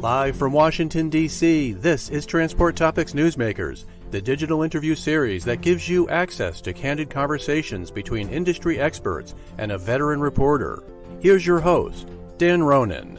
Live from Washington, D.C., this is Transport Topics Newsmakers, the digital interview series that gives you access to candid conversations between industry experts and a veteran reporter. Here's your host, Dan Ronan.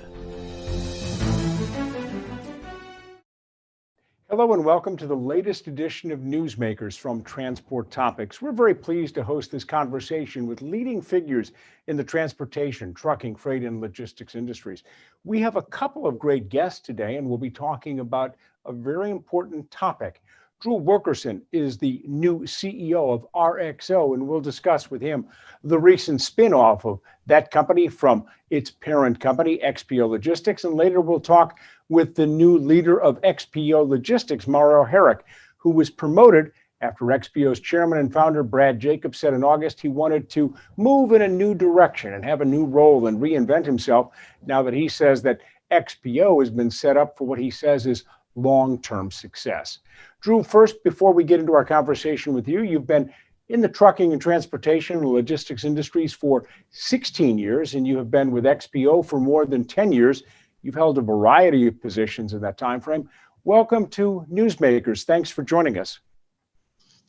Hello and welcome to the latest edition of Newsmakers from Transport Topics. We're very pleased to host this conversation with leading figures in the transportation, trucking, freight, and logistics industries. We have a couple of great guests today, and we'll be talking about a very important topic. Drew Wilkerson is the new CEO of RXO, and we'll discuss with him the recent spin-off of that company from its parent company, XPO Logistics. And later we'll talk with the new leader of XPO Logistics, Harik, who was promoted after XPO's chairman and founder, Brad Jacobs, said in August he wanted to move in a new direction and have a new role and reinvent himself, now that he says that XPO has been set up for what he says is long-term success. Drew, first, before we get into our conversation with you, you've been in the trucking and transportation and logistics industries for 16 years, and you have been with XPO for more than 10 years. You've held a variety of positions in that time frame. Welcome to Newsmakers. Thanks for joining us.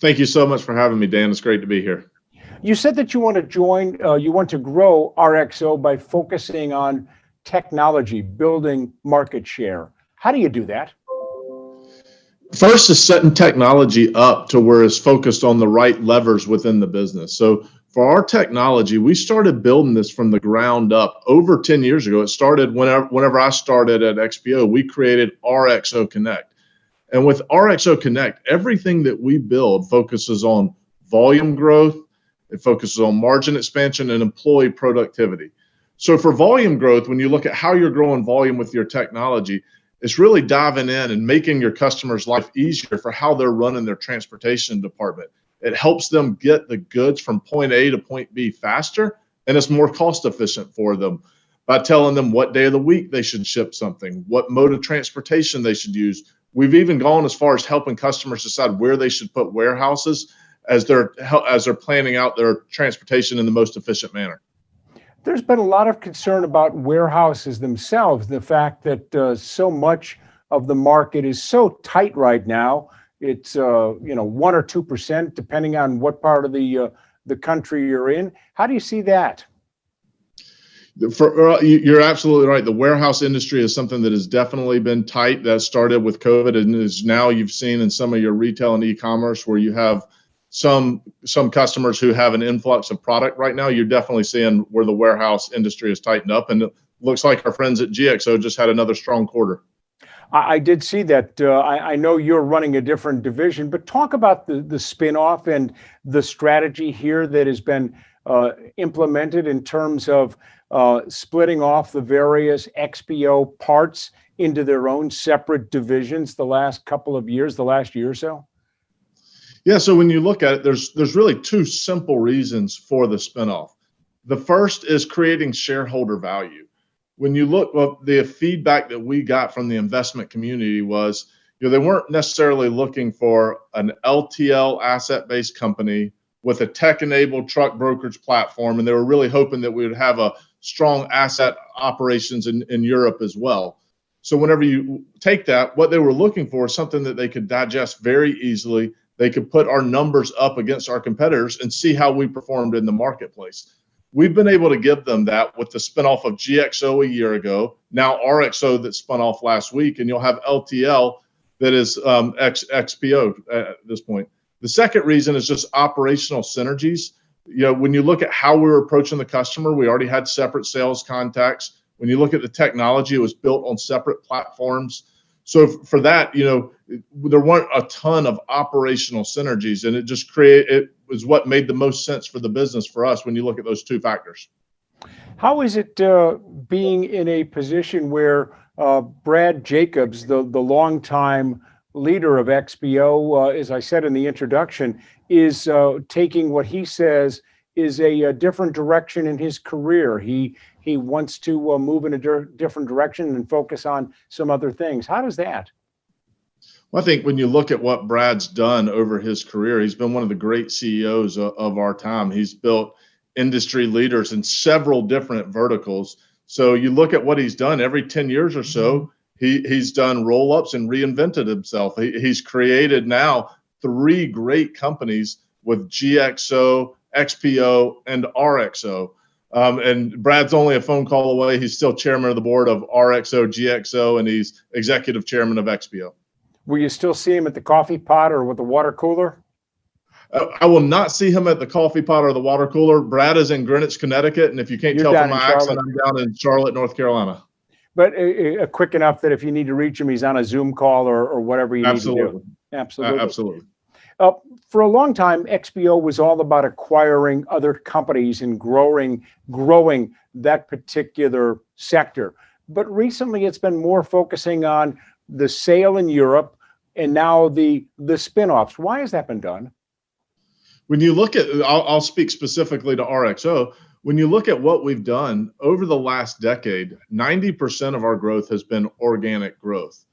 Thank you so much for having me, Dan. It's great to be here. You said that you want to grow RXO by focusing on technology, building market share. How do you do that? First is setting technology up to where it's focused on the right levers within the business. So for our technology, we started building this from the ground up over 10 years ago. It started whenever I started at XPO, we created RXO Connect. And with RXO Connect, everything that we build focuses on volume growth, it focuses on margin expansion and employee productivity. So for volume growth, when you look at how you're growing volume with your technology, it's really diving in and making your customers' life easier for how they're running their transportation department. It helps them get the goods from point A to point B faster, and it's more cost efficient for them by telling them what day of the week they should ship something, what mode of transportation they should use. We've even gone as far as helping customers decide where they should put warehouses as they're planning out their transportation in the most efficient manner. There's been a lot of concern about warehouses themselves, the fact that so much of the market is so tight right now. It's 1 or 2%, depending on what part of the country you're in. How do you see that? You're absolutely right. The warehouse industry is something that has definitely been tight. That started with COVID, and is now you've seen in some of your retail and e-commerce where you have some customers who have an influx of product right now. You're definitely seeing where the warehouse industry has tightened up, and it looks like our friends at GXO just had another strong quarter. I did see that. I know you're running a different division, but talk about the spin-off and the strategy here that has been implemented in terms of splitting off the various XPO parts into their own separate divisions the last couple of years, the last year or so. Yeah, so when you look at it, there's really two simple reasons for the spinoff. The first is creating shareholder value. When you look, the feedback that we got from the investment community was, they weren't necessarily looking for an LTL asset-based company with a tech-enabled truck brokerage platform, and they were really hoping that we would have a strong asset operations in Europe as well. So whenever you take that, what they were looking for is something that they could digest very easily. They could put our numbers up against our competitors and see how we performed in the marketplace. We've been able to give them that with the spinoff of GXO a year ago, now RXO that spun off last week, and you'll have LTL that is XPO at this point. The second reason is just operational synergies. When you look at how we were approaching the customer, we already had separate sales contacts. When you look at the technology, it was built on separate platforms. So for that, there weren't a ton of operational synergies, and it was what made the most sense for the business for us when you look at those two factors. How is it being in a position where Brad Jacobs, the longtime leader of XPO, as I said in the introduction, is taking what he says is a different direction in his career? He wants to move in a different direction and focus on some other things. How does that? Well, I think when you look at what Brad's done over his career, he's been one of the great CEOs of our time. He's built industry leaders in several different verticals. So you look at what he's done every 10 years or so, He's done roll-ups and reinvented himself. He's created now 3 great companies with GXO, XPO, and RXO. And Brad's only a phone call away. He's still chairman of the board of RXO, GXO, and he's executive chairman of XPO. Will you still see him at the coffee pot or with the water cooler? I will not see him at the coffee pot or the water cooler. Brad is in Greenwich, Connecticut, and if you can't tell from my accent, I'm down in Charlotte, North Carolina. But quick enough that if you need to reach him, he's on a Zoom call or whatever you need to do. Absolutely. Absolutely. For a long time, XPO was all about acquiring other companies and growing that particular sector. But recently, it's been more focusing on the sale in Europe and now the spinoffs. Why has that been done? When you look at, I'll speak specifically to RXO. When you look at what we've done over the last decade, 90% of our growth has been organic growth.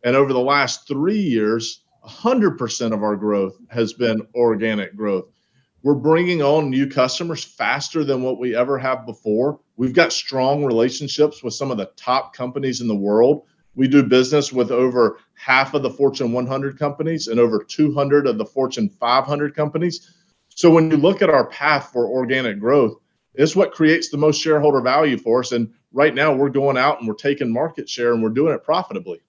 And over the last 3 years, 100% of our growth has been organic growth. We're bringing on new customers faster than what we ever have before. We've got strong relationships with some of the top companies in the world. We do business with over half of the Fortune 100 companies and over 200 of the Fortune 500 companies. So when you look at our path for organic growth, it's what creates the most shareholder value for us. And right now we're going out and we're taking market share and we're doing it profitably.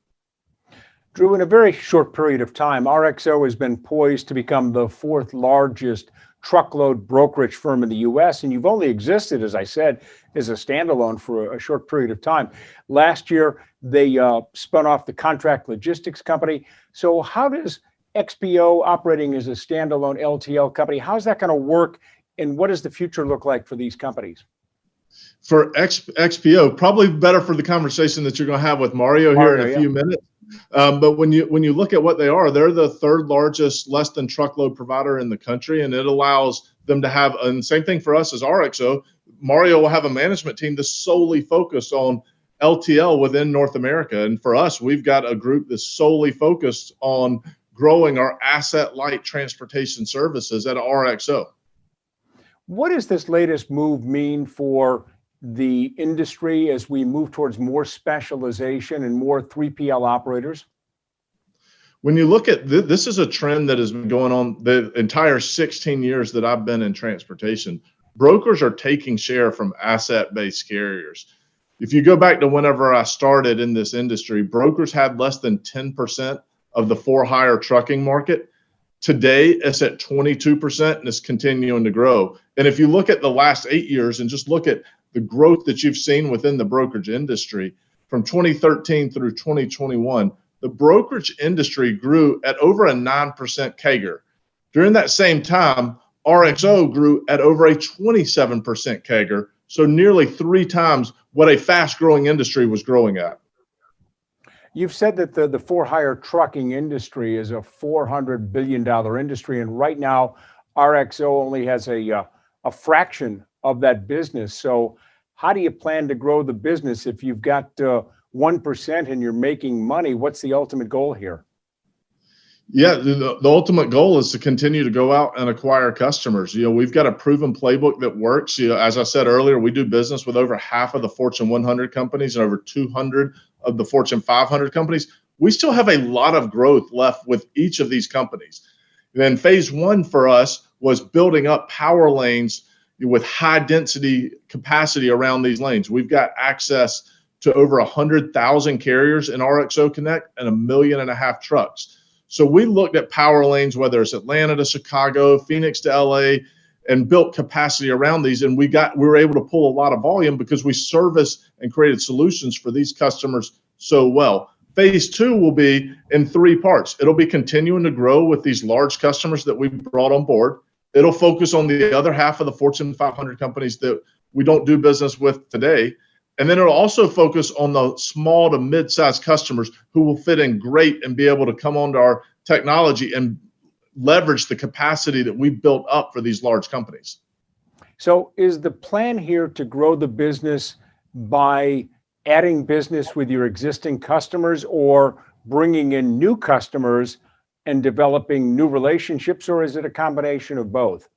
Drew, in a very short period of time, RXO has been poised to become the 4th largest truckload brokerage firm in the U.S. And you've only existed, as I said, as a standalone for a short period of time. Last year, they spun off the contract logistics company. So how does XPO operating as a standalone LTL company, how's that going to work? And what does the future look like for these companies? For XPO, probably better for the conversation that you're going to have with Mario here in a few minutes. But when you look at what they are, they're the 3rd largest less-than-truckload provider in the country, and it allows them to have, and same thing for us as RXO, Mario will have a management team that's solely focused on LTL within North America. And for us, we've got a group that's solely focused on growing our asset-light transportation services at RXO. What does this latest move mean for the industry as we move towards more specialization and more 3PL operators? When you look at this is a trend that has been going on the entire 16 years that I've been in transportation. Brokers are taking share from asset-based carriers. If you go back to whenever I started in this industry, brokers had less than 10% of the for-hire trucking market. Today, it's at 22% and it's continuing to grow. And if you look at the last 8 years and just look at the growth that you've seen within the brokerage industry from 2013 through 2021, the brokerage industry grew at over a 9% CAGR. During that same time, RXO grew at over a 27% CAGR, so nearly 3 times what a fast-growing industry was growing at. You've said that the for-hire trucking industry is a $400 billion industry, and right now, RXO only has a fraction of that business. So how do you plan to grow the business if you've got 1% and you're making money? What's the ultimate goal here? Yeah, the ultimate goal is to continue to go out and acquire customers. We've got a proven playbook that works. As I said earlier, we do business with over half of the Fortune 100 companies and over 200 of the Fortune 500 companies. We still have a lot of growth left with each of these companies. Then phase 1 for us was building up power lanes with high density capacity around these lanes. We've got access to over 100,000 carriers in RXO Connect and 1.5 million trucks. So we looked at power lanes, whether it's Atlanta to Chicago, Phoenix to LA, and built capacity around these. And we were able to pull a lot of volume because we service and created solutions for these customers so well. Phase 2 will be in 3 parts. It'll be continuing to grow with these large customers that we brought on board. It'll focus on the other half of the Fortune 500 companies that we don't do business with today. And then it'll also focus on the small to mid-sized customers who will fit in great and be able to come onto our technology and leverage the capacity that we built up for these large companies. So is the plan here to grow the business by adding business with your existing customers or bringing in new customers and developing new relationships, or is it a combination of both?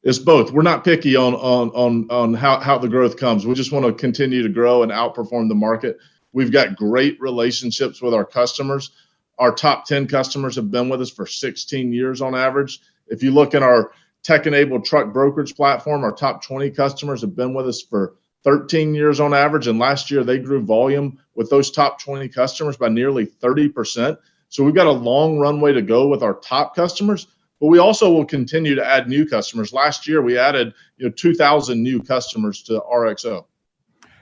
It's both. We're not picky on how the growth comes. We just want to continue to grow and outperform the market. We've got great relationships with our customers. Our top 10 customers have been with us for 16 years on average. If you look at our tech-enabled truck brokerage platform, our top 20 customers have been with us for 13 years on average. And last year, they grew volume with those top 20 customers by nearly 30%. So we've got a long runway to go with our top customers, but we also will continue to add new customers. Last year, we added 2,000 new customers to RXO.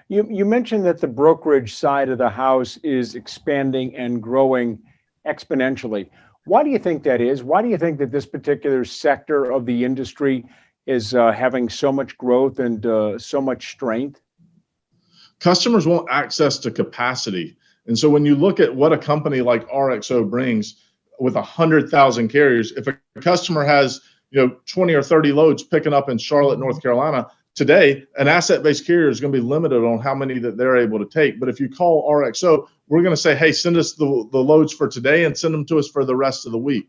You mentioned that the brokerage side of the house is expanding and growing exponentially. Why do you think that is? Why do you think that this particular sector of the industry is having so much growth and so much strength? Customers want access to capacity. And so when you look at what a company like RXO brings with 100,000 carriers, if a customer has 20 or 30 loads picking up in Charlotte, North Carolina, today, an asset-based carrier is going to be limited on how many that they're able to take. But if you call RXO, we're going to say, hey, send us the loads for today and send them to us for the rest of the week.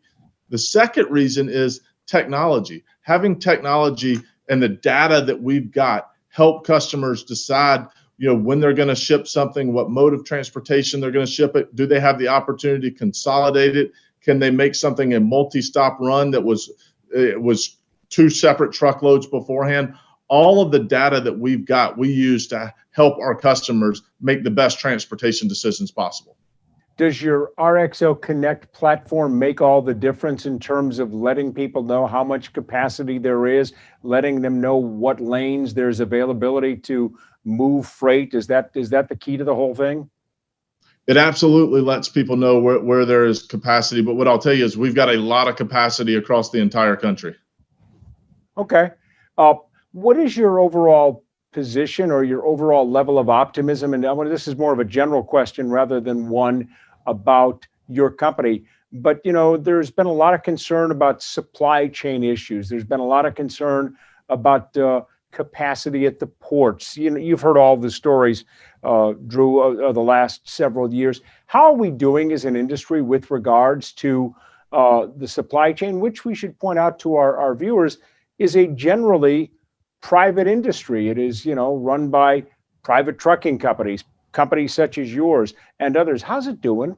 The second reason is technology. Having technology and the data that we've got help customers decide when they're going to ship something, what mode of transportation they're going to ship it. Do they have the opportunity to consolidate it? Can they make something a multi-stop run that was two separate truckloads beforehand? All of the data that we've got, we use to help our customers make the best transportation decisions possible. Does your RXO Connect platform make all the difference in terms of letting people know how much capacity there is, letting them know what lanes there's availability to move freight? Is that the key to the whole thing? It absolutely lets people know where there is capacity. But what I'll tell you is we've got a lot of capacity across the entire country. Okay. What is your overall position or your overall level of optimism? And this is more of a general question rather than one about your company. But, there's been a lot of concern about supply chain issues. There's been a lot of concern about capacity at the ports. You've heard all the stories, Drew, the last several years. How are we doing as an industry with regards to the supply chain, which we should point out to our viewers is a generally private industry. It is, run by private trucking companies such as yours and others. How's it doing?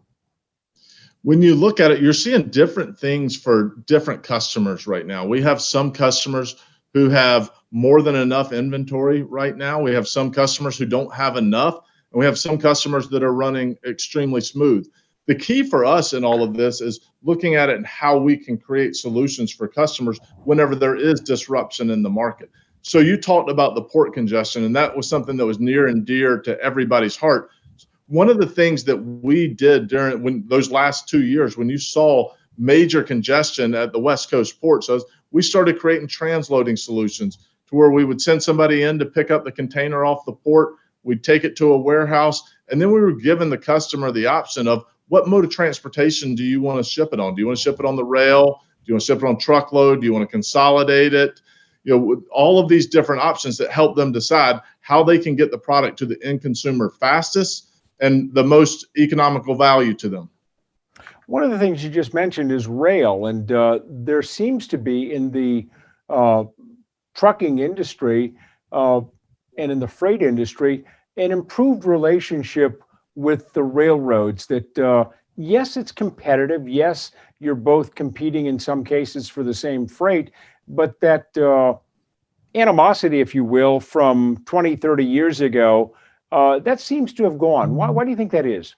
When you look at it, you're seeing different things for different customers right now. We have some customers who have more than enough inventory right now. We have some customers who don't have enough, and we have some customers that are running extremely smooth. The key for us in all of this is looking at it and how we can create solutions for customers whenever there is disruption in the market. So you talked about the port congestion, and that was something that was near and dear to everybody's heart. One of the things that we did during those last 2 years, when you saw major congestion at the West Coast ports, we started creating transloading solutions to where we would send somebody in to pick up the container off the port. We'd take it to a warehouse, and then we were giving the customer the option of what mode of transportation do you want to ship it on? Do you want to ship it on the rail? Do you want to ship it on truckload? Do you want to consolidate it? All of these different options that help them decide how they can get the product to the end consumer fastest and the most economical value to them. One of the things you just mentioned is rail, and there seems to be in the trucking industry and in the freight industry an improved relationship with the railroads that, yes, it's competitive. Yes, you're both competing in some cases for the same freight, but that animosity, if you will, from 20, 30 years ago, that seems to have gone. Why do you think that is?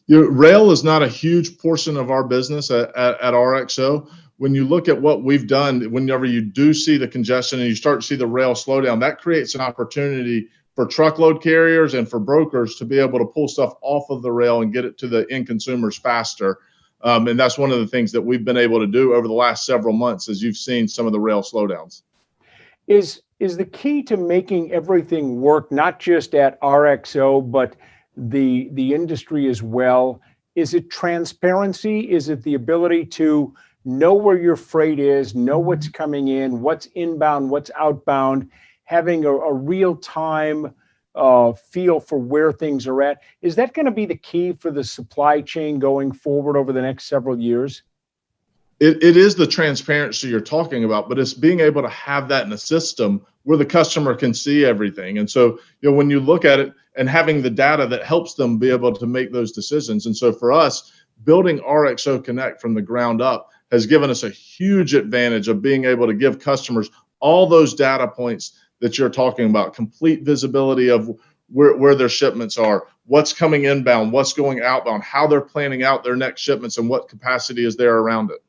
Rail is not a huge portion of our business at RXO. When you look at what we've done, whenever you do see the congestion and you start to see the rail slow down, that creates an opportunity for truckload carriers and for brokers to be able to pull stuff off of the rail and get it to the end consumers faster. And that's one of the things that we've been able to do over the last several months as you've seen some of the rail slowdowns. Is the key to making everything work, not just at RXO, but the industry as well? Is it transparency? Is it the ability to know where your freight is, know what's coming in, what's inbound, what's outbound, having a real-time feel for where things are at? Is that going to be the key for the supply chain going forward over the next several years? It is the transparency you're talking about, but it's being able to have that in a system where the customer can see everything. And so, when you look at it, and having the data that helps them be able to make those decisions. And so for us, building RXO Connect from the ground up has given us a huge advantage of being able to give customers all those data points that you're talking about, complete visibility of where their shipments are, what's coming inbound, what's going outbound, how they're planning out their next shipments, and what capacity is there around it.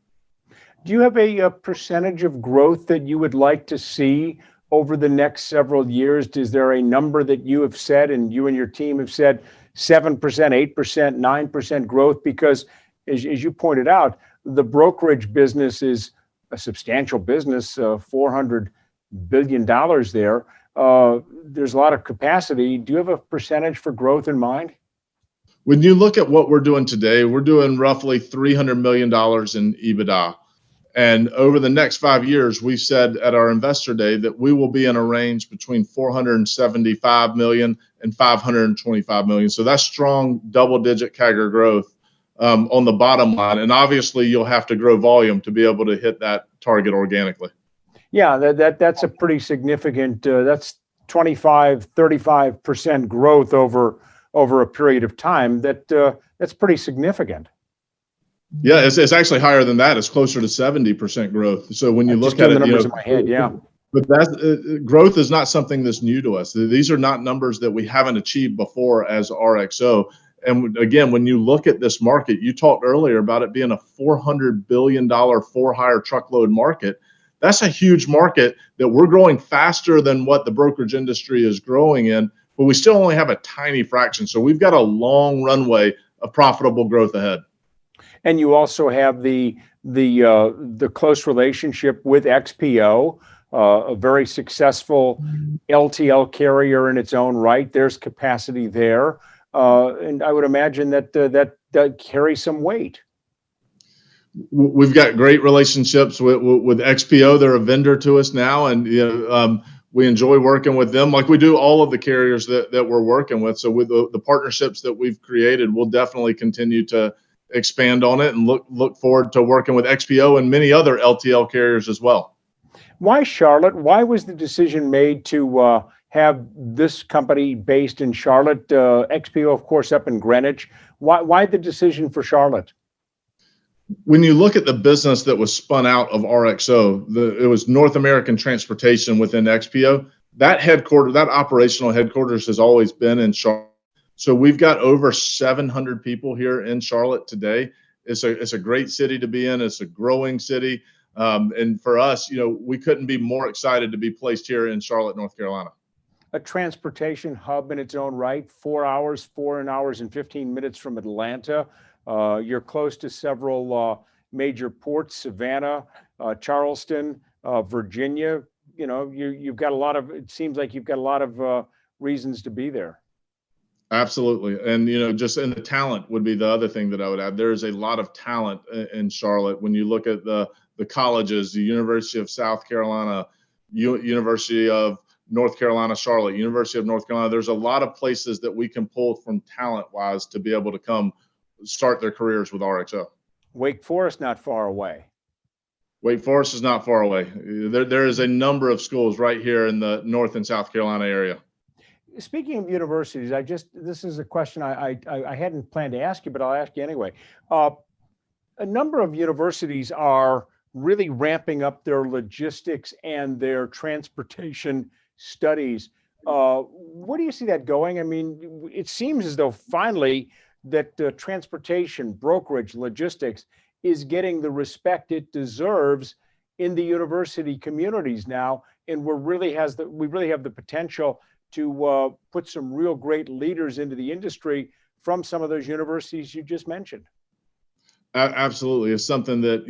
Do you have a percentage of growth that you would like to see over the next several years? Is there a number that you have said and you and your team have said 7%, 8%, 9% growth? Because as you pointed out, the brokerage business is a substantial business, $400 billion there. There's a lot of capacity. Do you have a percentage for growth in mind? When you look at what we're doing today, we're doing roughly $300 million in EBITDA. And over the next 5 years, we said at our investor day that we will be in a range between 475 million and 525 million. So that's strong double-digit CAGR growth on the bottom line. And obviously, you'll have to grow volume to be able to hit that target organically. Yeah, that's a pretty significant. That's 25, 35% growth over a period of time. That's pretty significant. Yeah, it's actually higher than that. It's closer to 70% growth. So when you look at it, the numbers in my head, yeah. But that's growth is not something that's new to us. These are not numbers that we haven't achieved before as RXO. And again, when you look at this market, you talked earlier about it being a $400 billion for-hire truckload market. That's a huge market that we're growing faster than what the brokerage industry is growing in, but we still only have a tiny fraction. So we've got a long runway of profitable growth ahead. And you also have the close relationship with XPO, a very successful LTL carrier in its own right. There's capacity there, and I would imagine that carries some weight. We've got great relationships with XPO. They're a vendor to us now, and we enjoy working with them like we do all of the carriers that we're working with. So with the partnerships that we've created, we'll definitely continue to expand on it and look forward to working with XPO and many other LTL carriers as well. Why Charlotte? Why was the decision made to have this company based in Charlotte? XPO, of course, up in Greenwich. Why the decision for Charlotte? When you look at the business that was spun out of RXO, it was North American Transportation within XPO. That operational headquarters has always been in Charlotte. So we've got over 700 people here in Charlotte today. It's a great city to be in. It's a growing city. And for us, we couldn't be more excited to be placed here in Charlotte, North Carolina. A transportation hub in its own right, 4 hours and 15 minutes from Atlanta. You're close to several major ports, Savannah, Charleston, Virginia. You've got it seems like you've got a lot of reasons to be there. Absolutely. And, just in the talent would be the other thing that I would add. There is a lot of talent in Charlotte. When you look at the colleges, the University of South Carolina, University of North Carolina, Charlotte, University of North Carolina, there's a lot of places that we can pull from talent-wise to be able to come start their careers with RXO. Wake Forest, not far away. Wake Forest is not far away. There is a number of schools right here in the North and South Carolina area. Speaking of universities, this is a question I hadn't planned to ask you, but I'll ask you anyway. A number of universities are really ramping up their logistics and their transportation studies. Where do you see that going? I mean, it seems as though finally that transportation, brokerage, logistics is getting the respect it deserves in the university communities now, and we really have the potential to put some real great leaders into the industry from some of those universities you just mentioned. Absolutely. It's something that,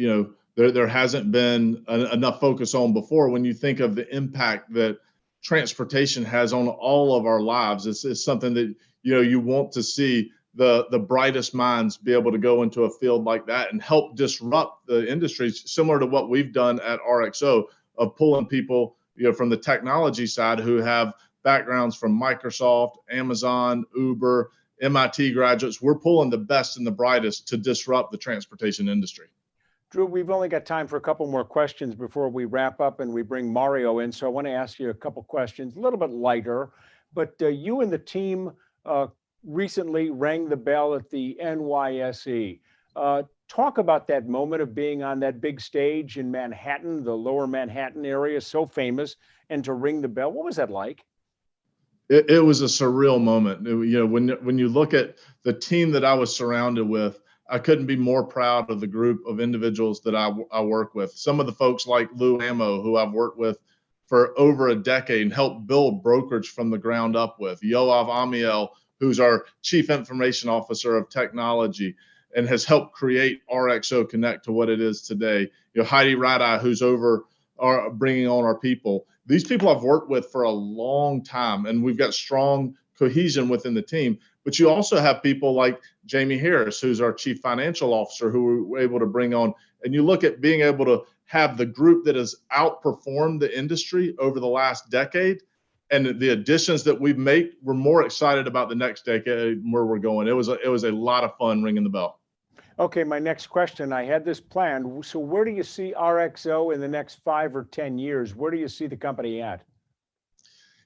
there hasn't been enough focus on before. When you think of the impact that transportation has on all of our lives, it's something that, you want to see the brightest minds be able to go into a field like that and help disrupt the industries, similar to what we've done at RXO of pulling people, from the technology side who have backgrounds from Microsoft, Amazon, Uber, MIT graduates. We're pulling the best and the brightest to disrupt the transportation industry. Drew, we've only got time for a couple more questions before we wrap up and we bring Mario in. So I want to ask you a couple questions, a little bit lighter. but you and the team recently rang the bell at the NYSE. Talk about that moment of being on that big stage in Manhattan, the lower Manhattan area, so famous, and to ring the bell. What was that like? It was a surreal moment. When you look at the team that I was surrounded with, I couldn't be more proud of the group of individuals that I work with. Some of the folks like Lou Amo, who I've worked with for over a decade and helped build brokerage from the ground up with. Yoav Amiel, who's our Chief Information Officer of Technology and has helped create RXO Connect to what it is today. Heidi Radai, who's over bringing on our people. These people I've worked with for a long time, and we've got strong cohesion within the team. But you also have people like Jamie Harris, who's our Chief Financial Officer, who we were able to bring on. And you look at being able to have the group that has outperformed the industry over the last decade, and the additions that we've made, we're more excited about the next decade and where we're going. It was a lot of fun ringing the bell. Okay, my next question, I had this planned. So where do you see RXO in the next 5 or 10 years? Where do you see the company at?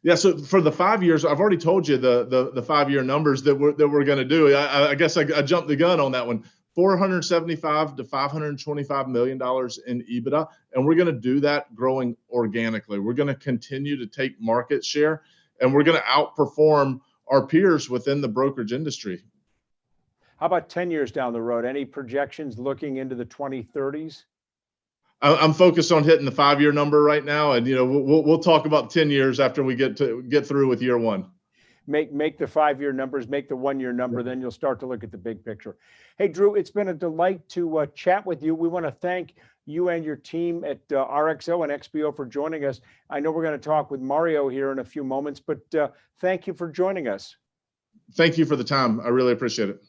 Yeah, so for the 5 years, I've already told you the 5-year numbers that we're going to do. I guess I jumped the gun on that one. $475 to $525 million in EBITDA, and we're going to do that growing organically. We're going to continue to take market share, and we're going to outperform our peers within the brokerage industry. How about 10 years down the road? Any projections looking into the 2030s? I'm focused on hitting the 5-year number right now, and we'll talk about 10 years after we get through with year one. Make the 5-year numbers, make the 1-year number, then you'll start to look at the big picture. Hey, Drew, it's been a delight to chat with you. We want to thank you and your team at RXO and XPO for joining us. I know we're going to talk with Mario here in a few moments, but thank you for joining us. Thank you for the time. I really appreciate it.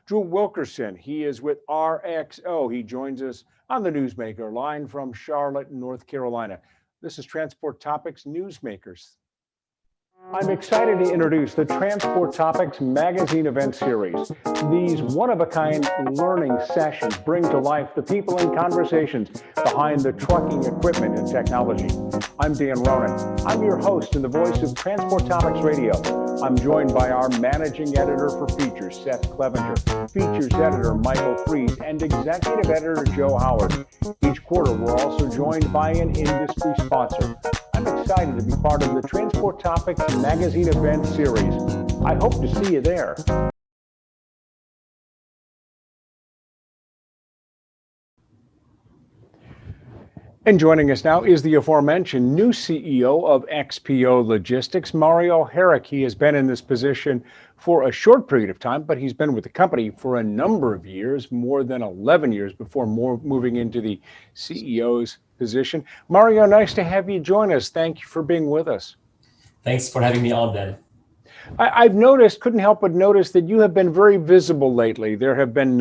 Drew Wilkerson, he is with RXO. He joins us on the Newsmaker line from Charlotte, North Carolina. This is Transport Topics Newsmakers. I'm excited to introduce the Transport Topics magazine event series. These one-of-a-kind learning sessions bring to life the people and conversations behind the trucking equipment and technology. I'm Dan Ronan. I'm your host and the voice of Transport Topics Radio. I'm joined by our managing editor for features, Seth Clevenger, features editor Michael Freed, and executive editor Joe Howard. Each quarter, we're also joined by an industry sponsor. I'm excited to be part of the Transport Topics magazine event series. I hope to see you there. And joining us now is the aforementioned new CEO of XPO Logistics, Mario Harik. He has been in this position for a short period of time, but he's been with the company for a number of years, more than 11 years before moving into the CEO's position. Mario, nice to have you join us. Thank you for being with us. Thanks for having me on, Dan. I've noticed, couldn't help but notice that you have been very visible lately. There have been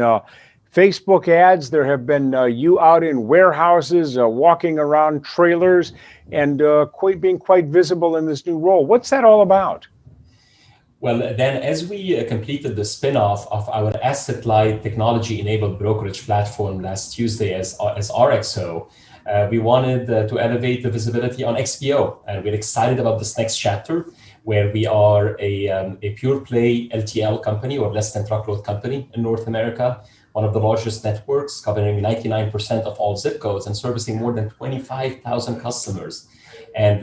Facebook ads. There have been you out in warehouses, walking around trailers, and being quite visible in this new role. What's that all about? Well, then, as we completed the spin-off of our asset-light technology-enabled brokerage platform last Tuesday as RXO, we wanted to elevate the visibility on XPO, and we're excited about this next chapter, where we are a pure-play LTL company, or less-than-truckload company in North America, one of the largest networks, covering 99% of all zip codes and servicing more than 25,000 customers. And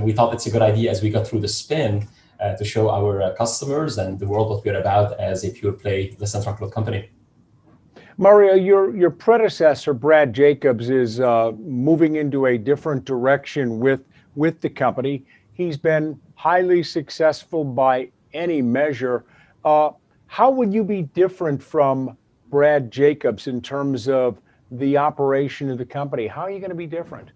we thought it's a good idea as we got through the spin to show our customers and the world what we're about as a pure-play less-than-truckload company. Mario, your predecessor, Brad Jacobs, is moving into a different direction with the company. He's been highly successful by any measure. How would you be different from Brad Jacobs in terms of the operation of the company? How are you going to be different?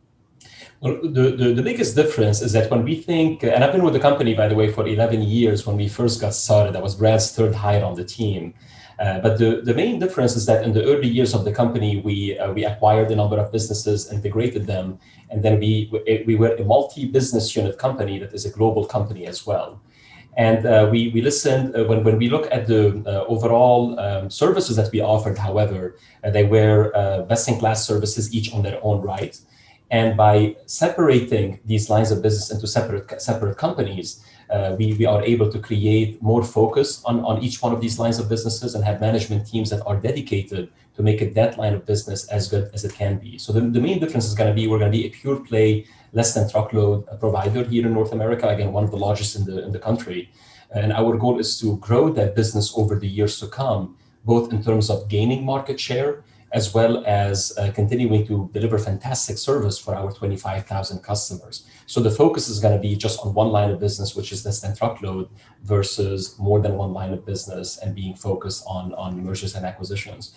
Well, the biggest difference is that when we think, and I've been with the company, by the way, for 11 years. When we first got started, I was Brad's third hire on the team. But the main difference is that in the early years of the company, we acquired a number of businesses, integrated them, and then we were a multi-business unit company that is a global company as well. And we listened, when we look at the overall services that we offered, however, they were best-in-class services, each on their own right. And by separating these lines of business into separate companies, we are able to create more focus on each one of these lines of businesses and have management teams that are dedicated to make that line of business as good as it can be. So the main difference is going to be we're going to be a pure play, less than truckload provider here in North America, again, one of the largest in the country. And our goal is to grow that business over the years to come, both in terms of gaining market share, as well as continuing to deliver fantastic service for our 25,000 customers. So the focus is going to be just on one line of business, which is less than truckload, versus more than one line of business and being focused on mergers and acquisitions.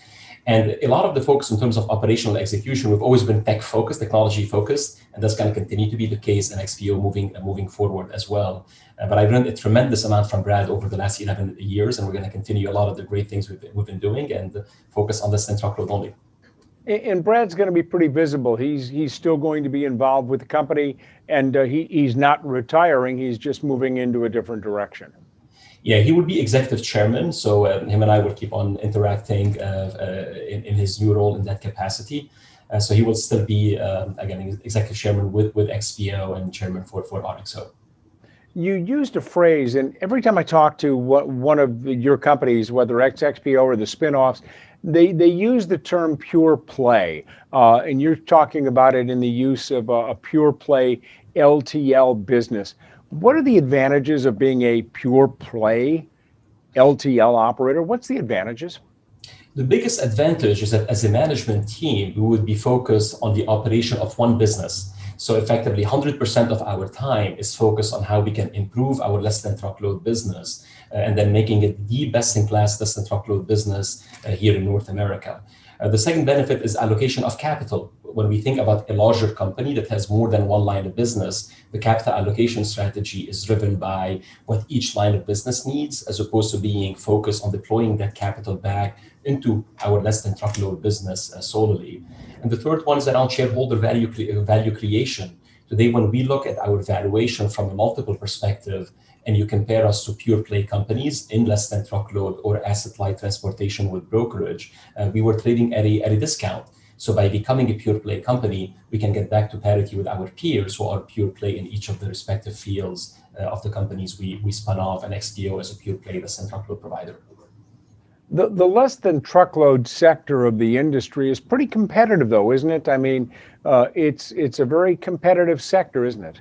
And a lot of the focus in terms of operational execution, we've always been tech focused, technology focused, and that's going to continue to be the case in XPO moving forward as well. But I've learned a tremendous amount from Brad over the last 11 years, and we're going to continue a lot of the great things we've been doing and focus on less than truckload only. And Brad's going to be pretty visible. He's still going to be involved with the company, and he's not retiring. He's just moving into a different direction. Yeah, he would be executive chairman. So him and I will keep on interacting in his new role in that capacity. So he will still be, again, executive chairman with XPO and chairman for RXO. You used a phrase, and every time I talk to one of your companies, whether it's XPO or the spinoffs, they use the term pure play. And you're talking about it in the use of a pure play LTL business. What are the advantages of being a pure play LTL operator? What's the advantages? The biggest advantage is that as a management team, we would be focused on the operation of one business. So effectively, 100% of our time is focused on how we can improve our less than truckload business and then making it the best in class less than truckload business here in North America. The second benefit is allocation of capital. When we think about a larger company that has more than one line of business, the capital allocation strategy is driven by what each line of business needs, as opposed to being focused on deploying that capital back into our less than truckload business solely. And the third one is around shareholder value creation. Today, when we look at our valuation from a multiple perspective, and you compare us to pure play companies in less than truckload or asset light transportation with brokerage, we were trading at a discount. So by becoming a pure play company, we can get back to parity with our peers who are pure play in each of the respective fields of the companies we spun off, and XPO as a pure play less than truckload provider. The less than truckload sector of the industry is pretty competitive, though, isn't it? I mean, it's a very competitive sector, isn't it?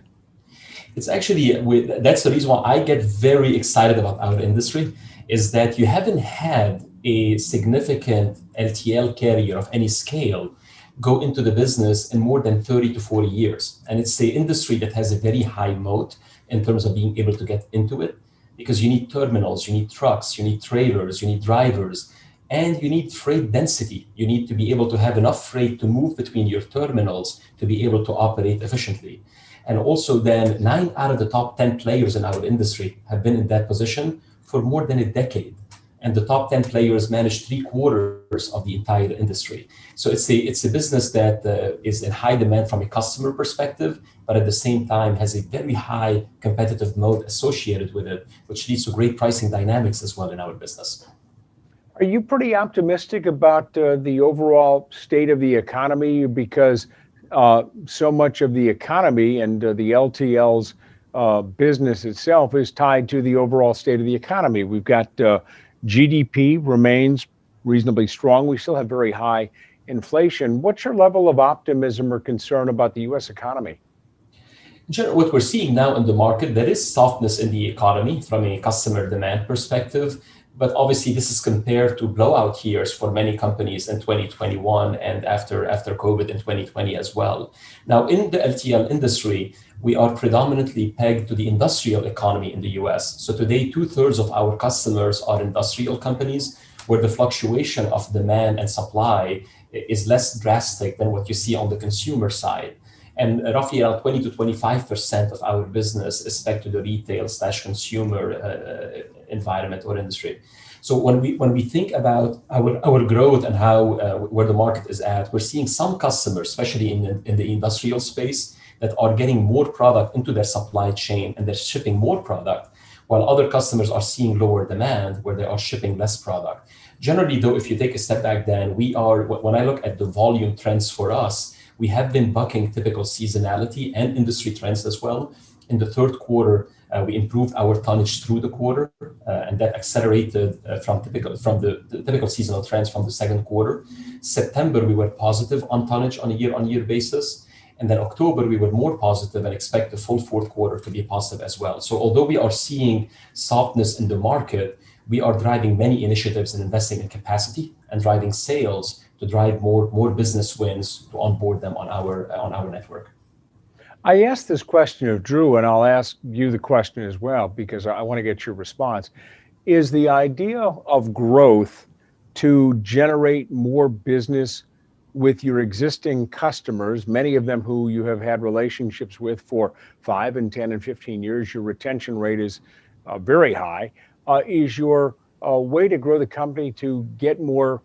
It's actually, that's the reason why I get very excited about our industry, is that you haven't had a significant LTL carrier of any scale go into the business in more than 30 to 40 years. And it's the industry that has a very high moat in terms of being able to get into it, because you need terminals, you need trucks, you need trailers, you need drivers, and you need freight density. You need to be able to have enough freight to move between your terminals to be able to operate efficiently. And also then 9 out of the top 10 players in our industry have been in that position for more than a decade. And the top 10 players manage 3/4 of the entire industry. So it's a business that is in high demand from a customer perspective, but at the same time has a very high competitive moat associated with it, which leads to great pricing dynamics as well in our business. Are you pretty optimistic about the overall state of the economy? Because so much of the economy and the LTL's business itself is tied to the overall state of the economy. We've got GDP remains reasonably strong. We still have very high inflation. What's your level of optimism or concern about the U.S. economy? In general, what we're seeing now in the market, there is softness in the economy from a customer demand perspective. But obviously, this is compared to blowout years for many companies in 2021 and after COVID in 2020 as well. Now, in the LTL industry, we are predominantly pegged to the industrial economy in the US. So today, 2/3 of our customers are industrial companies, where the fluctuation of demand and supply is less drastic than what you see on the consumer side. And roughly around 20 to 25% of our business is pegged to the retail/consumer environment or industry. So when we think about our growth and how where the market is at, we're seeing some customers, especially in the industrial space, that are getting more product into their supply chain and they're shipping more product, while other customers are seeing lower demand where they are shipping less product. Generally, though, if you take a step back, then when I look at the volume trends for us, we have been bucking typical seasonality and industry trends as well. In the third quarter, We improved our tonnage through the quarter, and that accelerated from the typical seasonal trends from the second quarter. September, we were positive on tonnage on a year-on-year basis. And then October, we were more positive and expect the full fourth quarter to be positive as well. So although we are seeing softness in the market, we are driving many initiatives and investing in capacity and driving sales to drive more business wins to onboard them on our network. I asked this question of Drew, and I'll ask you the question as well, because I want to get your response. Is the idea of growth to generate more business with your existing customers, many of them who you have had relationships with for 5 and 10 and 15 years, your retention rate is very high. Is your way to grow the company to get more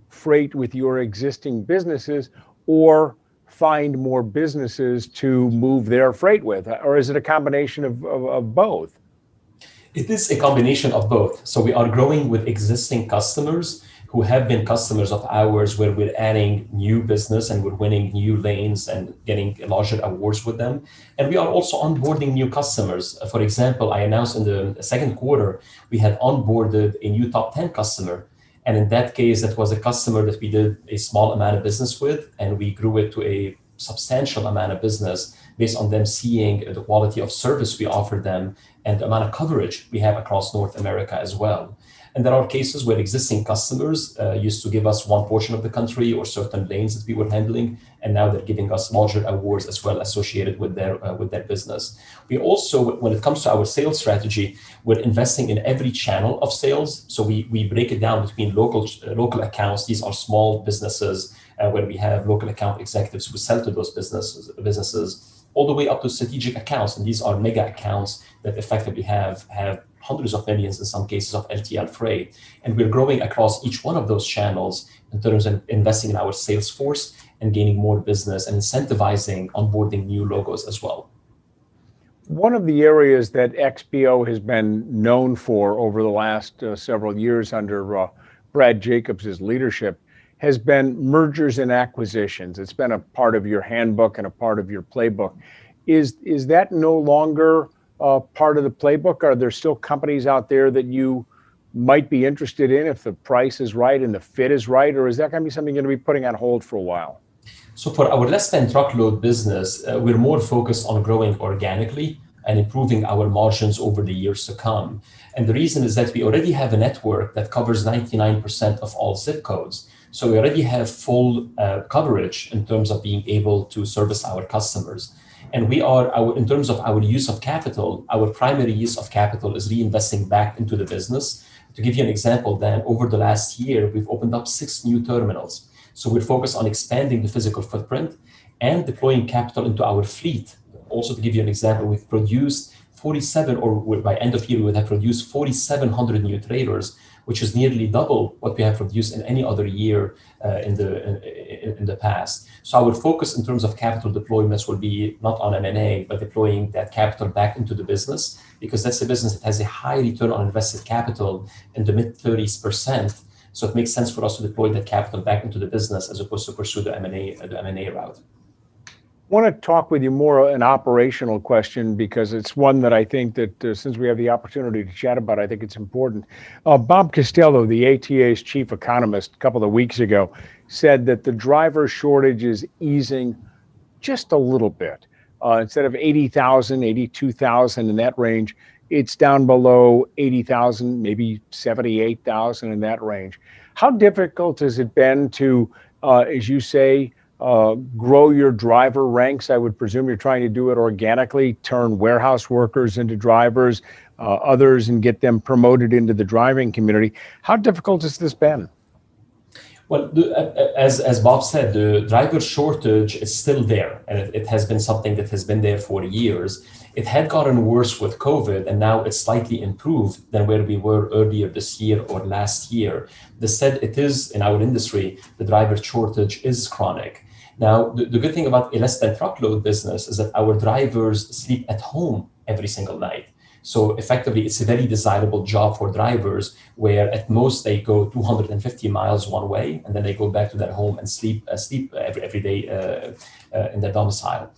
freight with your existing businesses, or find more businesses to move their freight with? Or is it a combination of both? It is a combination of both. So we are growing with existing customers who have been customers of ours, where we're adding new business and we're winning new lanes and getting larger awards with them. And we are also onboarding new customers. For example, I announced in the second quarter, we had onboarded a new top 10 customer. And in that case, that was a customer that we did a small amount of business with, and we grew it to a substantial amount of business based on them seeing the quality of service we offer them and the amount of coverage we have across North America as well. And there are cases where existing customers used to give us one portion of the country or certain lanes that we were handling, and now they're giving us larger awards as well associated with their business. We also, when it comes to our sales strategy, we're investing in every channel of sales. So we break it down between local accounts. These are small businesses where we have local account executives who sell to those businesses, all the way up to strategic accounts. And these are mega accounts that effectively have hundreds of millions in some cases of LTL freight. And we're growing across each one of those channels in terms of investing in our sales force and gaining more business and incentivizing onboarding new logos as well. One of the areas that XPO has been known for over the last several years under Brad Jacobs' leadership has been mergers and acquisitions. It's been a part of your handbook and a part of your playbook. Is that no longer part of the playbook? Are there still companies out there that you might be interested in if the price is right and the fit is right, or is that going to be something you're going to be putting on hold for a while? So for our less-than-truckload business, we're more focused on growing organically and improving our margins over the years to come. And the reason is that we already have a network that covers 99% of all zip codes. So we already have full coverage in terms of being able to service our customers. And in terms of our use of capital, our primary use of capital is reinvesting back into the business. To give you an example, then over the last year, we've opened up 6 new terminals. So we're focused on expanding the physical footprint and deploying capital into our fleet. Also, to give you an example, we've produced 47, or by end of year, we would have produced 4,700 new trailers, which is nearly double what we have produced in any other year in the past. So our focus in terms of capital deployments will be not on M&A, but deploying that capital back into the business, because that's a business that has a high return on invested capital in the mid-30s%. So it makes sense for us to deploy that capital back into the business as opposed to pursue the M&A route. I want to talk with you more an operational question, because it's one that I think that since we have the opportunity to chat about, I think it's important. Bob Costello, the ATA's chief economist, a couple of weeks ago, said that the driver shortage is easing just a little bit. Instead of 80,000, 82,000 in that range, it's down below 80,000, maybe 78,000 in that range. How difficult has it been to, as you say, grow your driver ranks? I would presume you're trying to do it organically, turn warehouse workers into drivers, others, and get them promoted into the driving community. How difficult has this been? Well, as Bob said, the driver shortage is still there, and it has been something that has been there for years. It had gotten worse with COVID, and now it's slightly improved than where we were earlier this year or last year. That said, it is, in our industry, the driver shortage is chronic. Now, the good thing about a less-than-truckload business is that our drivers sleep at home every single night. So effectively, it's a very desirable job for drivers, where at most they go 250 miles one way, and then they go back to their home and sleep every day in their domicile.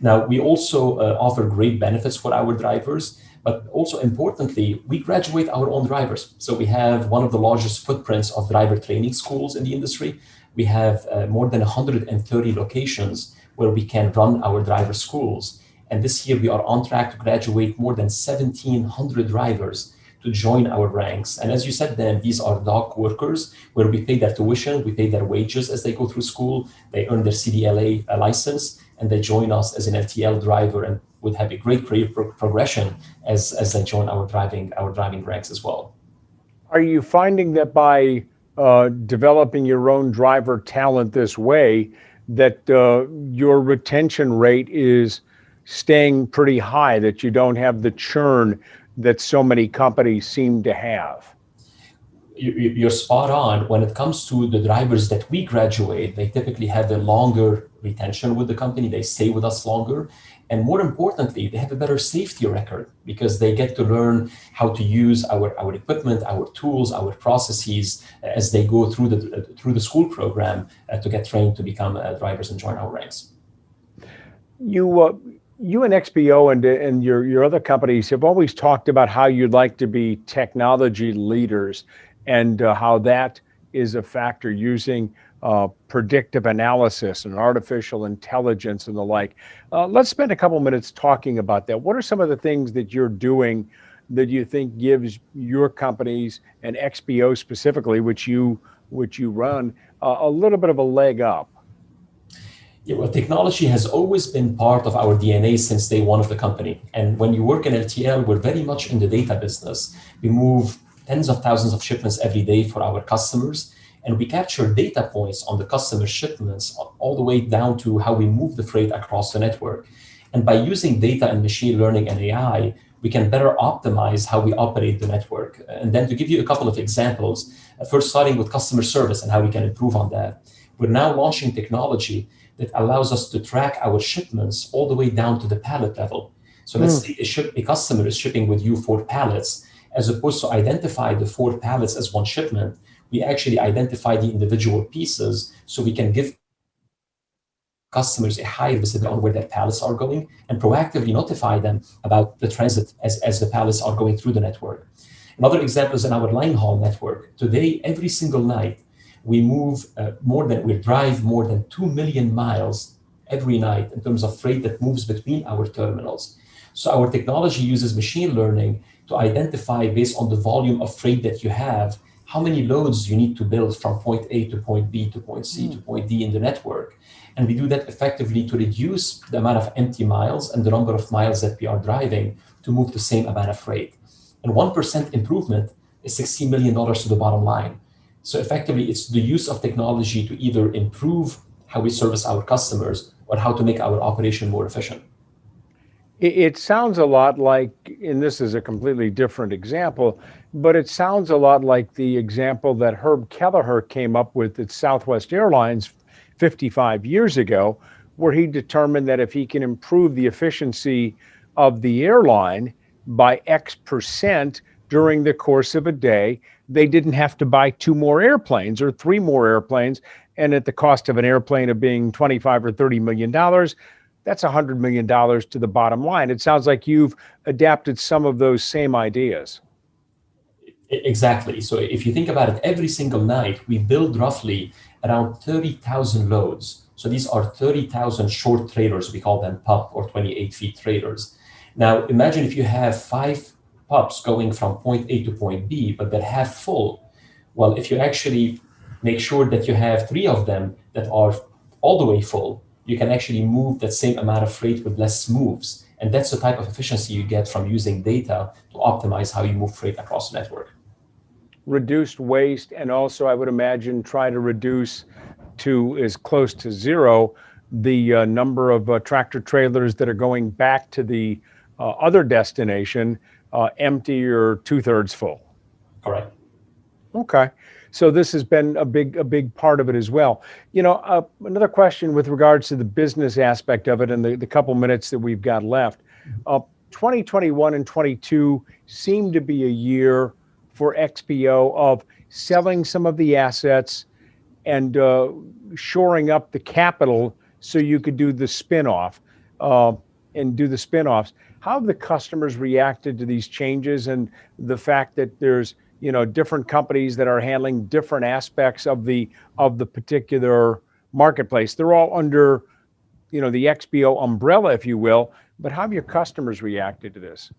Now, we also offer great benefits for our drivers, but also importantly, we graduate our own drivers. So we have one of the largest footprints of driver training schools in the industry. We have more than 130 locations where we can run our driver schools. And this year we are on track to graduate more than 1,700 drivers to join our ranks. And as you said, then these are dock workers where we pay their tuition, we pay their wages as they go through school, they earn their CDLA license, and they join us as an LTL driver and would have a great career progression as they join our driving ranks as well. Are you finding that by developing your own driver talent this way, that your retention rate is staying pretty high, that you don't have the churn that so many companies seem to have? You're spot on. When it comes to the drivers that we graduate, they typically have a longer retention with the company. They stay with us longer. And more importantly, they have a better safety record because they get to learn how to use our equipment, our tools, our processes as they go through the school program to get trained to become drivers and join our ranks. You and XPO and your other companies have always talked about how you'd like to be technology leaders and how that is a factor using predictive analysis and artificial intelligence and the like. Let's spend a couple minutes talking about that. What are some of the things that you're doing that you think gives your companies and XPO specifically, which you run, a little bit of a leg up? Yeah, well, technology has always been part of our DNA since day one of the company. And when you work in LTL, we're very much in the data business. We move tens of thousands of shipments every day for our customers. And we capture data points on the customer shipments all the way down to how we move the freight across the network. And by using data and machine learning and AI, we can better optimize how we operate the network. And then to give you a couple of examples, first starting with customer service and how we can improve on that. We're now launching technology that allows us to track our shipments all the way down to the pallet level. So let's say a customer is shipping with you 4 pallets, as opposed to identify the 4 pallets as one shipment, we actually identify the individual pieces so we can give customers a higher visibility on where their pallets are going and proactively notify them about the transit as the pallets are going through the network. Another example is in our line haul network. Today, every single night, we drive more than 2 million miles every night in terms of freight that moves between our terminals. So our technology uses machine learning to identify, based on the volume of freight that you have, how many loads you need to build from point A to point B to point C to point D in the network. And we do that effectively to reduce the amount of empty miles and the number of miles that we are driving to move the same amount of freight. And 1% improvement is $16 million to the bottom line. So effectively, it's the use of technology to either improve how we service our customers or how to make our operation more efficient. It sounds a lot like, and this is a completely different example, but it sounds a lot like the example that Herb Kelleher came up with at Southwest Airlines 55 years ago, where he determined that if he can improve the efficiency of the airline by X% during the course of a day, they didn't have to buy 2 more airplanes or 3 more airplanes. And at the cost of an airplane of being $25 or $30 million, that's $100 million to the bottom line. It sounds like you've adapted some of those same ideas. Exactly. So if you think about it, every single night, we build roughly around 30,000 loads. So these are 30,000 short trailers. We call them PUP, or 28-feet trailers. Now, imagine if you have 5 PUPs going from point A to point B, but they're half full. Well, if you actually make sure that you have 3 of them that are all the way full, you can actually move that same amount of freight with less moves. And that's the type of efficiency you get from using data to optimize how you move freight across the network. Reduced waste, and also I would imagine try to reduce to as close to 0 the number of tractor trailers that are going back to the other destination empty or 2/3 full. Correct. Okay. So this has been a big part of it as well. You know, another question with regards to the business aspect of it and the couple minutes that we've got left. 2021 and 22 seem to be a year for XPO of selling some of the assets and shoring up the capital so you could do the spinoff. uh, and do the spinoffs. How have the customers reacted to these changes and the fact that there's different companies that are handling different aspects of the particular marketplace? They're all under the XPO umbrella, if you will. But how have your customers reacted to this?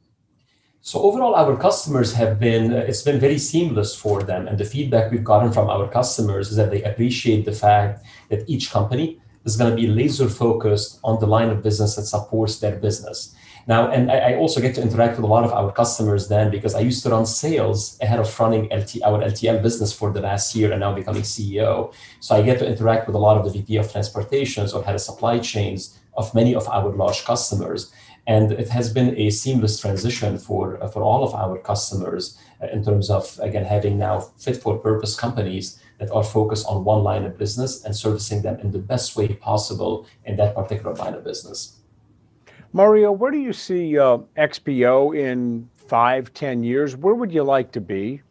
So overall, our customers it's been very seamless for them. And the feedback we've gotten from our customers is that they appreciate the fact that each company is going to be laser focused on the line of business that supports their business. Now, and I also get to interact with a lot of our customers then, because I used to run sales ahead of running our LTL business for the last year and now becoming CEO. So I get to interact with a lot of the VP of transportations or head of supply chains of many of our large customers. And it has been a seamless transition for all of our customers in terms of, again, having now fit for purpose companies that are focused on one line of business and servicing them in the best way possible in that particular line of business. Mario, where do you see XPO in 5-10 years? Where would you like to be?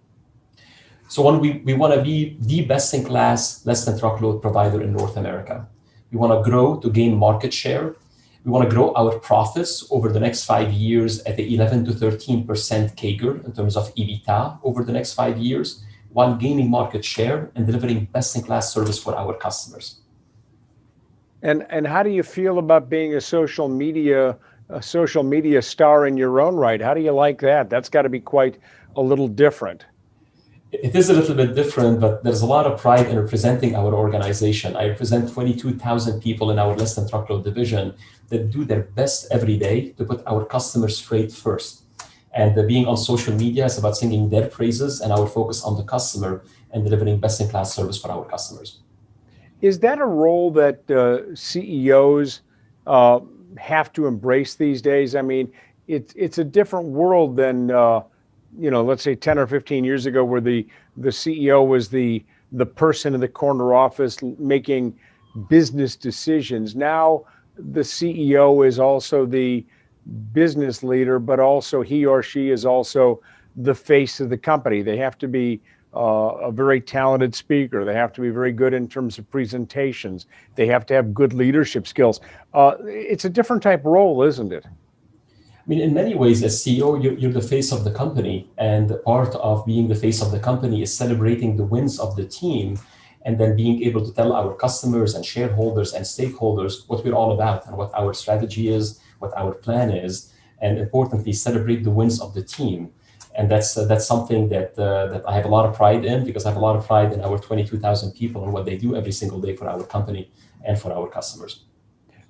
So we want to be the best-in-class, less-than-truckload provider in North America. We want to grow to gain market share. We want to grow our profits over the next 5 years at the 11 to 13% CAGR in terms of EBITDA over the next 5 years, while gaining market share and delivering best-in-class service for our customers. And how do you feel about being a social media star in your own right? How do you like that? That's got to be quite a little different. It is a little bit different, but there's a lot of pride in representing our organization. I represent 22,000 people in our less-than-truckload division that do their best every day to put our customers' freight first. And being on social media is about singing their praises and our focus on the customer and delivering best-in-class service for our customers. Is that a role that CEOs have to embrace these days? I mean, it's a different world than let's say 10 or 15 years ago, where the CEO was the person in the corner office making business decisions. Now the CEO is also the business leader, but also he or she is also the face of the company. They have to be a very talented speaker. They have to be very good in terms of presentations. They have to have good leadership skills. It's a different type role, isn't it? I mean, in many ways, as CEO, you're the face of the company. And part of being the face of the company is celebrating the wins of the team and then being able to tell our customers and shareholders and stakeholders what we're all about and what our strategy is, what our plan is, and importantly, celebrate the wins of the team. And that's something that I have a lot of pride in, because I have a lot of pride in our 22,000 people and what they do every single day for our company and for our customers.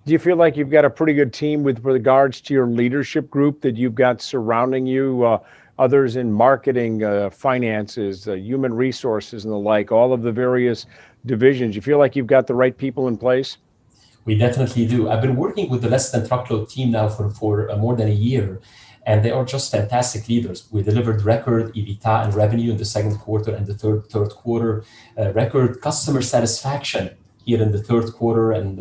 Do you feel like you've got a pretty good team with regards to your leadership group that you've got surrounding you, others in marketing, finances, human resources and the like, all of the various divisions? You feel like you've got the right people in place? We definitely do. I've been working with the less-than-truckload team now for more than a year. And they are just fantastic leaders. We delivered record EBITDA and revenue in the second quarter and the third quarter, record customer satisfaction here in the third quarter and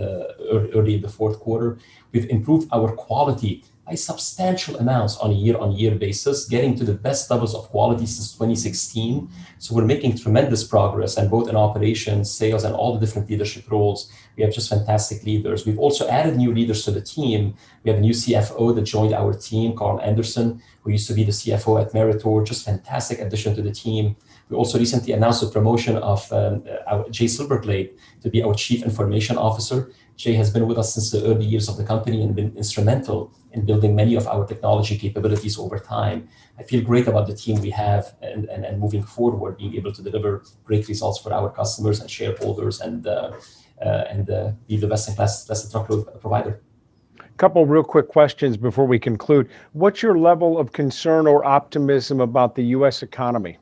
early in the fourth quarter. We've improved our quality by substantial amounts on a year-on-year basis, getting to the best levels of quality since 2016. So we're making tremendous progress, and both in operations, sales, and all the different leadership roles, we have just fantastic leaders. We've also added new leaders to the team. We have a new CFO that joined our team, Carl Anderson, who used to be the CFO at Meritor, just fantastic addition to the team. We also recently announced the promotion of Jay Silverglade to be our Chief Information Officer. Jay has been with us since the early years of the company and been instrumental in building many of our technology capabilities over time. I feel great about the team we have and moving forward, being able to deliver great results for our customers and shareholders and be the best-in-class less-than-truckload provider. Couple real quick questions before we conclude. What's your level of concern or optimism about the U.S. economy?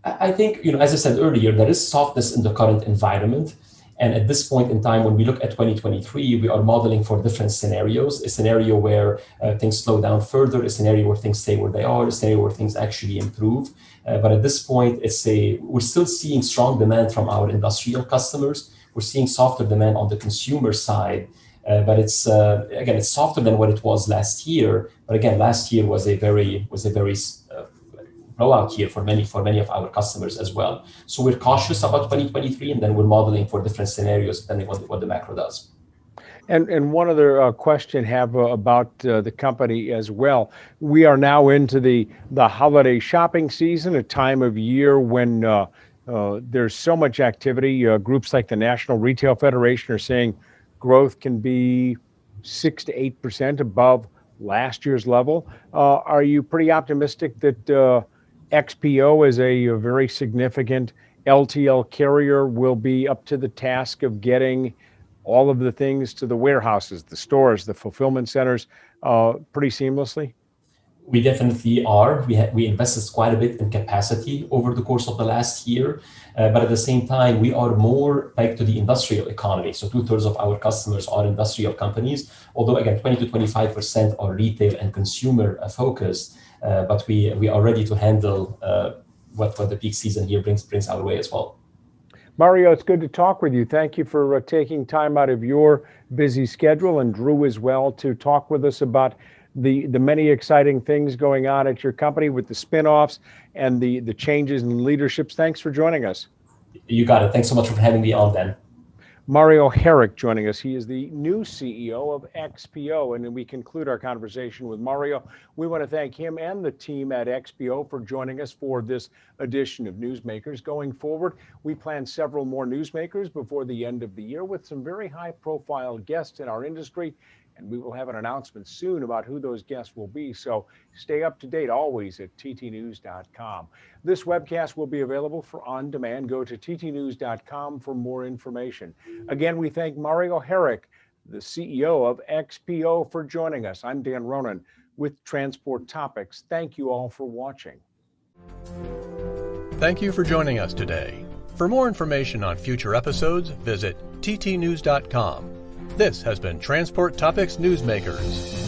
I think, as I said earlier, there is softness in the current environment. And at this point in time, when we look at 2023, we are modeling for different scenarios: a scenario where things slow down further, a scenario where things stay where they are, a scenario where things actually improve. But at this point, we're still seeing strong demand from our industrial customers. We're seeing softer demand on the consumer side. But it's softer than what it was last year. But again, last year was a very blowout year for many of our customers as well. So we're cautious about 2023, and then we're modeling for different scenarios depending on what the macro does. And one other question have about the company as well. We are now into the holiday shopping season, a time of year when there's so much activity. Groups like the National Retail Federation are saying growth can be 6 to 8% above last year's level. Are you pretty optimistic that XPO, as a very significant LTL carrier, will be up to the task of getting all of the things to the warehouses, the stores, the fulfillment centers pretty seamlessly? We definitely are. We invested quite a bit in capacity over the course of the last year, but at the same time, we are more pegged to the industrial economy. So 2/3 of our customers are industrial companies, although again, 20 to 25% are retail and consumer focused, but we are ready to handle what the peak season here brings our way as well. Mario, it's good to talk with you. Thank you for taking time out of your busy schedule, and Drew as well, to talk with us about the many exciting things going on at your company with the spinoffs and the changes in leaderships. Thanks for joining us. You got it. Thanks so much for having me on, Dan. Mario Harik joining us. He is the new CEO of XPO. And we conclude our conversation with Mario. We want to thank him and the team at XPO for joining us for this edition of Newsmakers. Going forward, we plan several more Newsmakers before the end of the year with some very high-profile guests in our industry. And we will have an announcement soon about who those guests will be. So stay up to date always at ttnews.com. This webcast will be available for on demand. Go to ttnews.com for more information. Again, we thank Mario Harik, the CEO of XPO, for joining us. I'm Dan Ronan with Transport Topics. Thank you all for watching. Thank you for joining us today. For more information on future episodes, visit ttnews.com. This has been Transport Topics Newsmakers.